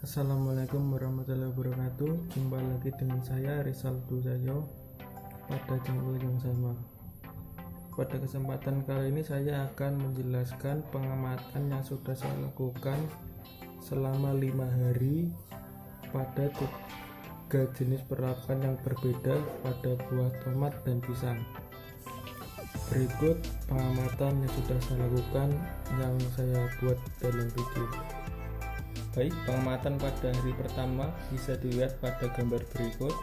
Assalamualaikum warahmatullahi wabarakatuh. Jumpa lagi dengan saya Rizal Dusayo pada channel yang sama. Pada kesempatan kali ini saya akan menjelaskan pengamatan yang sudah saya lakukan selama 5 hari pada 3 jenis perawakan yang berbeda pada buah tomat dan pisang. Berikut pengamatan yang sudah saya lakukan yang saya buat dalam video. Baik, pengamatan pada hari pertama bisa dilihat pada gambar berikut.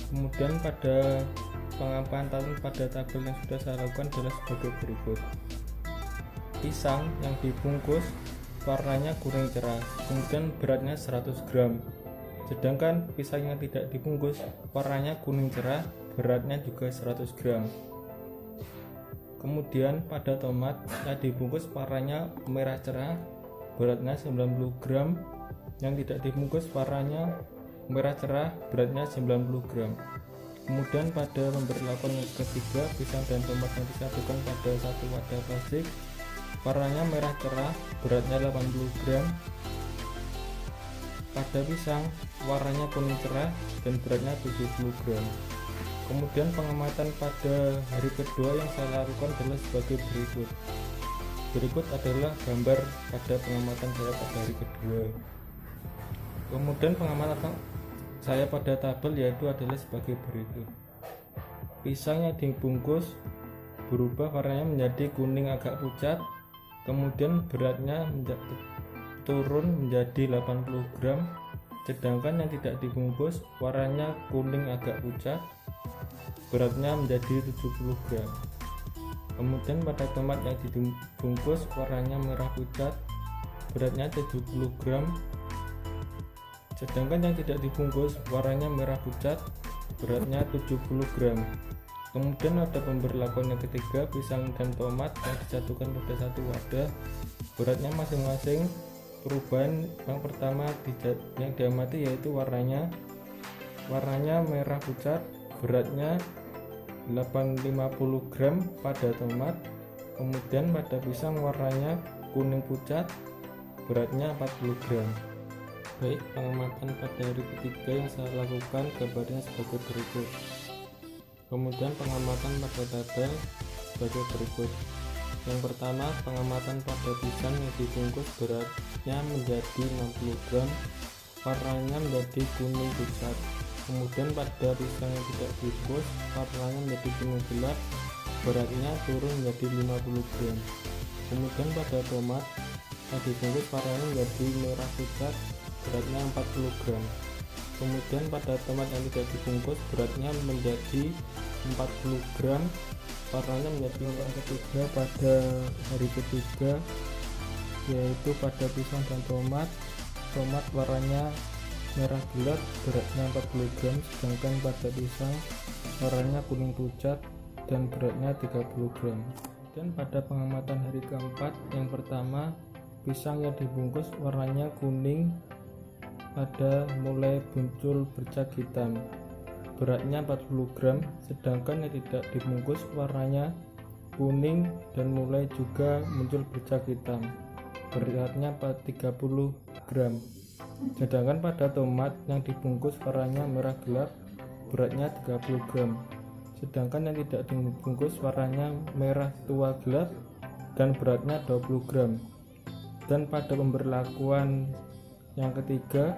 Kemudian pada pengamatan pada tabel yang sudah saya lakukan adalah sebagai berikut. Pisang yang dibungkus warnanya kuning cerah, kemudian beratnya 100 gram. Sedangkan pisang yang tidak dibungkus warnanya kuning cerah, beratnya juga 100 gram. Kemudian pada tomat yang dibungkus warnanya merah cerah, beratnya 90 gram, yang tidak dibungkus warnanya merah cerah, beratnya 90 gram. Kemudian pada pemberlakuan yang ketiga, pisang dan tomat yang disatukan pada satu wadah plastik, warnanya merah cerah, beratnya 80 gram. Pada pisang warnanya kuning cerah dan beratnya 70 gram. Kemudian pengamatan pada hari kedua yang saya lakukan adalah sebagai berikut. Berikut adalah gambar pada pengamatan saya pada hari kedua. Kemudian pengamatan saya pada tabel yaitu adalah sebagai berikut. Pisang yang dibungkus berubah warnanya menjadi kuning agak pucat, kemudian beratnya turun menjadi 80 gram. Sedangkan yang tidak dibungkus warnanya kuning agak pucat, beratnya menjadi 70 gram. Kemudian pada tomat yang dibungkus warnanya merah pucat, beratnya 70 gram. Sedangkan yang tidak dibungkus warnanya merah pucat, beratnya 70 gram. Kemudian ada pemberlakuan yang ketiga, pisang dan tomat yang disatukan pada satu wadah, beratnya masing-masing. Perubahan yang pertama yang diamati yaitu warnanya merah pucat, beratnya 850 gram pada tomat. Kemudian pada pisang warnanya kuning pucat, beratnya 40 gram. Baik, pengamatan pada hari ketiga yang saya lakukan gambarnya sebagai berikut. Kemudian pengamatan pada tabel sebagai berikut. Yang pertama, pengamatan pada pisang yang dibungkus beratnya menjadi 60 gram, warnanya menjadi kuning pucat. Kemudian pada pisang yang tidak dibungkus warnanya menjadi kuning gelap, beratnya turun menjadi 50 gram. Kemudian pada tomat yang dibungkus warnanya menjadi merah pucat, beratnya 40 gram. Kemudian pada tomat yang tidak dibungkus beratnya menjadi 40 gram, warnanya menjadi merah. Ketiga pada hari ketiga yaitu pada pisang dan tomat warnanya merah gelap, beratnya 40 gram, sedangkan pada pisang warnanya kuning pucat dan beratnya 30 gram. Dan pada pengamatan hari keempat, yang pertama, pisang yang dibungkus warnanya kuning, ada mulai muncul bercak hitam, beratnya 40 gram, sedangkan yang tidak dibungkus warnanya kuning dan mulai juga muncul bercak hitam, beratnya 30 gram. Sedangkan pada tomat yang dibungkus warnanya merah gelap, beratnya 30 gram. Sedangkan yang tidak dibungkus warnanya merah tua gelap dan beratnya 20 gram. Dan pada pemberlakuan yang ketiga,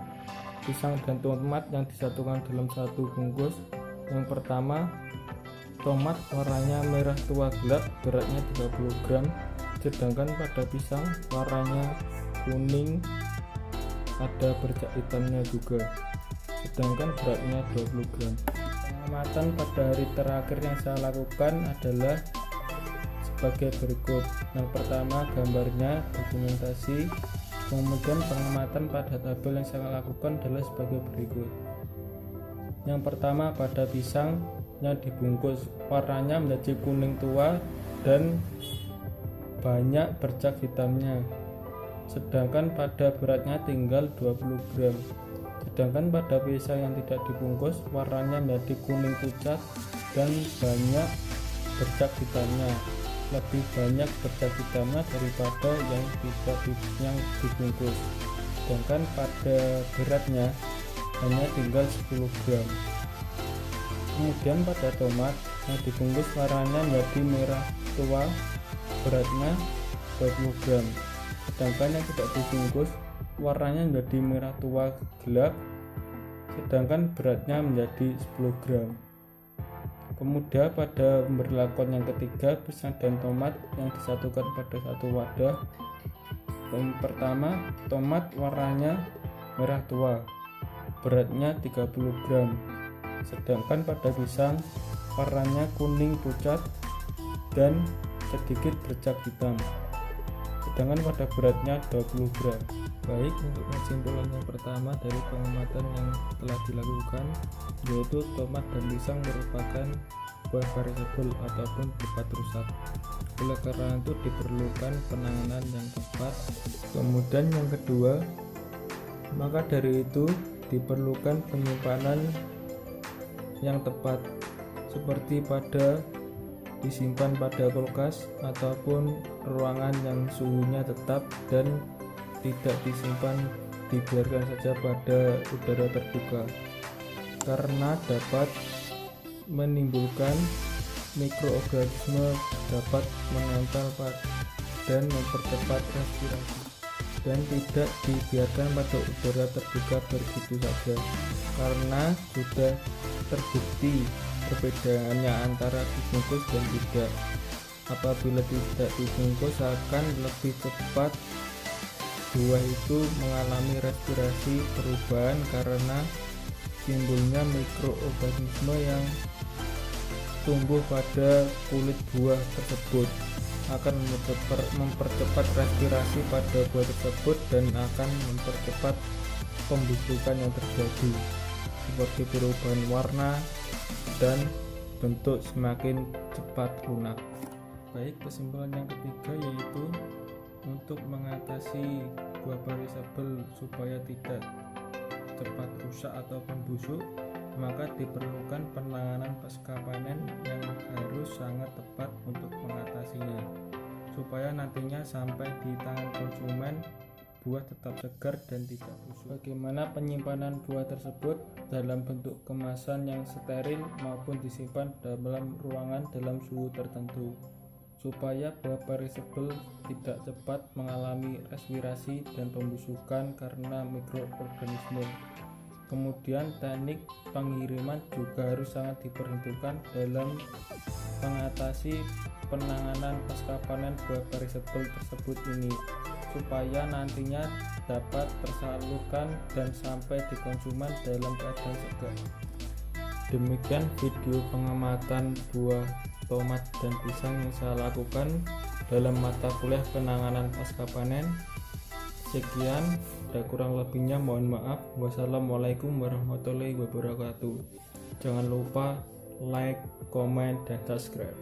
pisang dan tomat yang disatukan dalam satu bungkus. Yang pertama, tomat warnanya merah tua gelap, beratnya 30 gram. Sedangkan pada pisang warnanya kuning, ada bercak hitamnya juga, sedangkan beratnya 20 gram. Pengamatan pada hari terakhir yang saya lakukan adalah sebagai berikut. Yang pertama, gambarnya dokumentasi. Kemudian pengamatan pada tabel yang saya lakukan adalah sebagai berikut. Yang pertama, pada pisang yang dibungkus warnanya menjadi kuning tua dan banyak bercak hitamnya, sedangkan pada beratnya tinggal 20 gram. Sedangkan pada pisang yang tidak dibungkus warnanya menjadi kuning pucat dan banyak bercak hitamnya, lebih banyak bercak hitamnya daripada yang dibungkus. Sedangkan pada beratnya hanya tinggal 10 gram. Kemudian pada tomat yang dibungkus warnanya menjadi merah tua, beratnya 20 gram. Sedangkan yang tidak dibungkus warnanya menjadi merah tua gelap, sedangkan beratnya menjadi 10 gram. Kemudian pada pemberlakuan yang ketiga, pisang dan tomat yang disatukan pada satu wadah. Yang pertama, tomat warnanya merah tua, beratnya 30 gram. Sedangkan pada pisang warnanya kuning pucat dan sedikit bercak hitam. Sedangkan pada beratnya 20 gram. Baik, untuk kesimpulan yang pertama dari pengamatan yang telah dilakukan, yaitu tomat dan pisang merupakan buah perisable ataupun cepat rusak. Oleh karena itu diperlukan penanganan yang tepat. Kemudian yang kedua, maka dari itu diperlukan penyimpanan yang tepat, seperti disimpan pada kulkas ataupun ruangan yang suhunya tetap dan tidak dibiarkan saja pada udara terbuka, karena dapat menimbulkan mikroorganisme dapat menempel dan mempercepat respirasi, dan tidak dibiarkan pada udara terbuka begitu saja, karena sudah terbukti perbedaannya antara dibungkus dan tidak. Apabila tidak dibungkus akan lebih cepat buah itu mengalami respirasi perubahan karena timbulnya mikroorganisme yang tumbuh pada kulit buah tersebut akan mempercepat respirasi pada buah tersebut dan akan mempercepat pembusukan yang terjadi, seperti perubahan warna dan bentuk semakin cepat lunak. Baik, kesimpulan yang ketiga yaitu untuk mengatasi buah perisable supaya tidak cepat rusak ataupun busuk, maka diperlukan penanganan pasca panen yang harus sangat tepat untuk mengatasinya, supaya nantinya sampai di tangan konsumen buah tetap segar dan tidak busuk. Bagaimana penyimpanan buah tersebut? Dalam bentuk kemasan yang steril maupun disimpan dalam ruangan dalam suhu tertentu, supaya buah perisable tidak cepat mengalami respirasi dan pembusukan karena mikroorganisme. Kemudian teknik pengiriman juga harus sangat diperhitungkan dalam mengatasi penanganan pasca panen buah perisable tersebut ini, supaya nantinya dapat tersalurkan dan sampai di konsumen dalam keadaan segar. Demikian video pengamatan buah tomat dan pisang yang saya lakukan dalam mata kuliah penanganan pasca panen. Sekian, ada kurang lebihnya mohon maaf. Wassalamualaikum warahmatullahi wabarakatuh. Jangan lupa like, comment, dan subscribe.